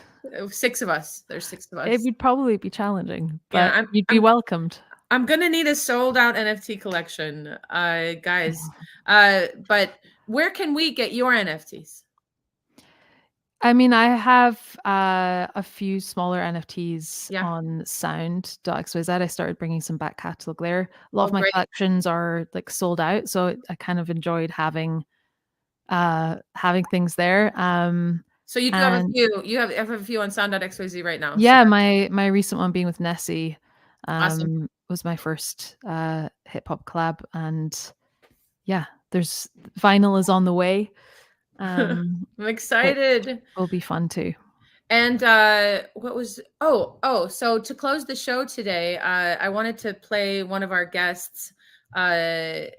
6 of us. There's 6 of us. It would probably be challenging, but yeah, you'd be welcomed. I'm going to need a sold out NFT collection, guys. But where can we get your NFTs? I mean, I have a few smaller NFTs on sound.xyz. I started bringing some back catalog there. A lot of my collections are like sold out, so I kind of enjoyed having things there. So you do have a few. You have a few on sound.xyz right now. Yeah, so my recent one being with Nessie. Awesome. Was my first hip hop collab, and yeah, there's vinyl is on the way. I'm excited. It'll be fun too. And what was so to close the show today, I wanted to play one of our guests'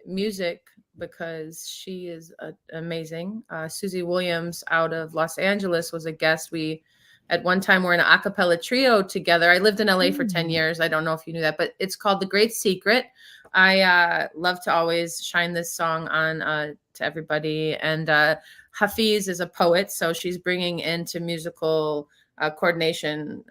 music because she is amazing. Susie Williams out of Los Angeles was a guest. We at one time were in an a cappella trio together. I lived in LA for 10 years. I don't know if you knew that, but it's called The Great Secret. I love to always shine this song on to everybody. And Hafiz is a poet, so she's bringing into musical coordination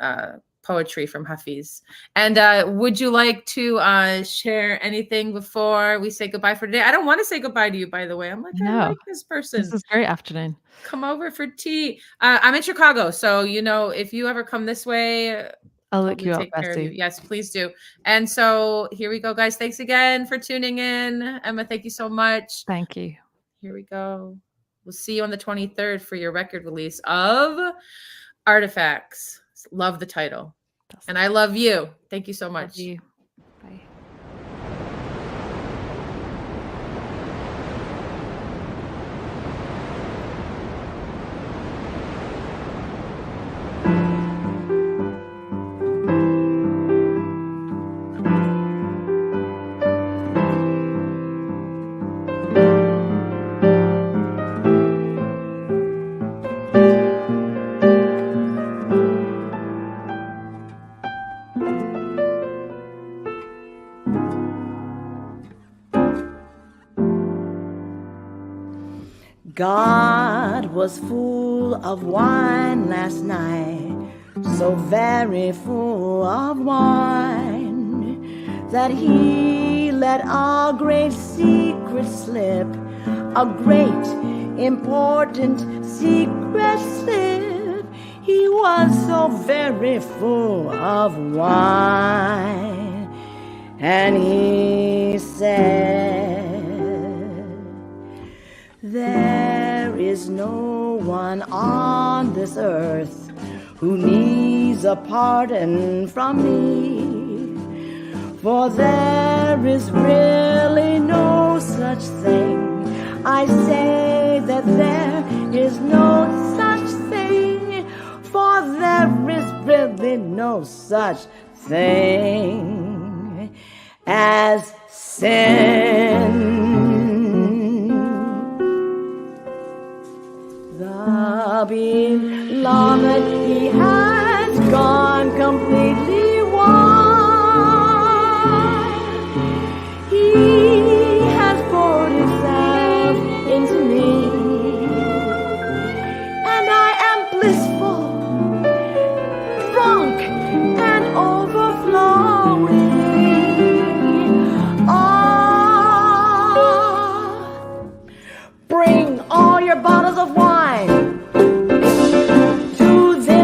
poetry from Hafiz. And would you like to share anything before we say goodbye for today? I don't want to say goodbye to you, by the way. I'm like, I like this person. This is a great afternoon. Come over for tea. I'm in Chicago, so if you ever come this way, I'll look you up, Bessie. Yes, please do. And so here we go, guys. Thanks again for tuning in. Emma, thank you so much. Thank you. Here we go. We'll see you on the 23rd for your record release of Artifacts. Love the title. And I love you. Thank you so much. Love you. Bye. God was full of wine last night, so very full of wine, that he let a great secret slip, a great important secret slip. He was so very full of wine, and he said, there is no one on this earth who needs a pardon from me, for there is really no such thing. I say that there is no such thing, for there is really no such thing as sin. The beloved, he has gone completely wild. He has poured himself into me, and I am blissful, drunk and overflowing. Ah, bring all your bottles of wine to this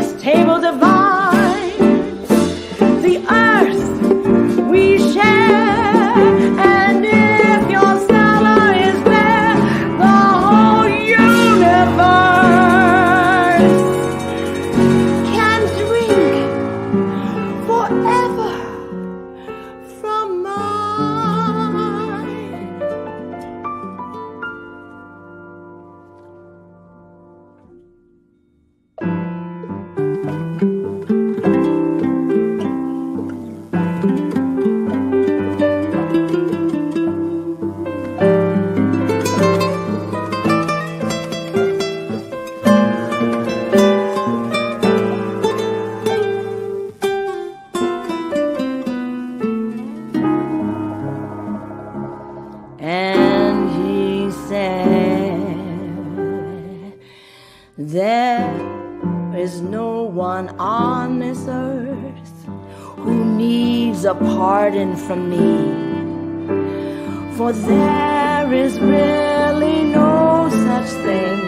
one on this earth who needs a pardon from me. For there is really no such thing.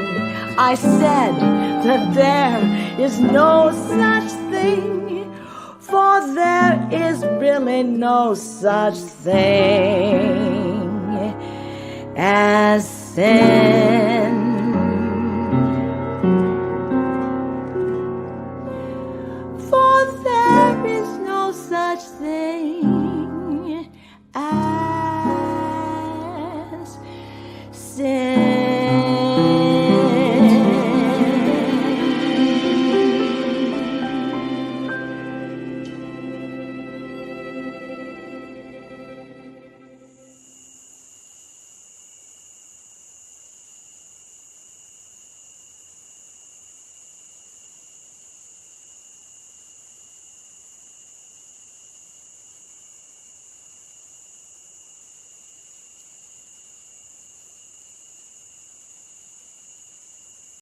I said that there is no such thing. For there is really no such thing as sin.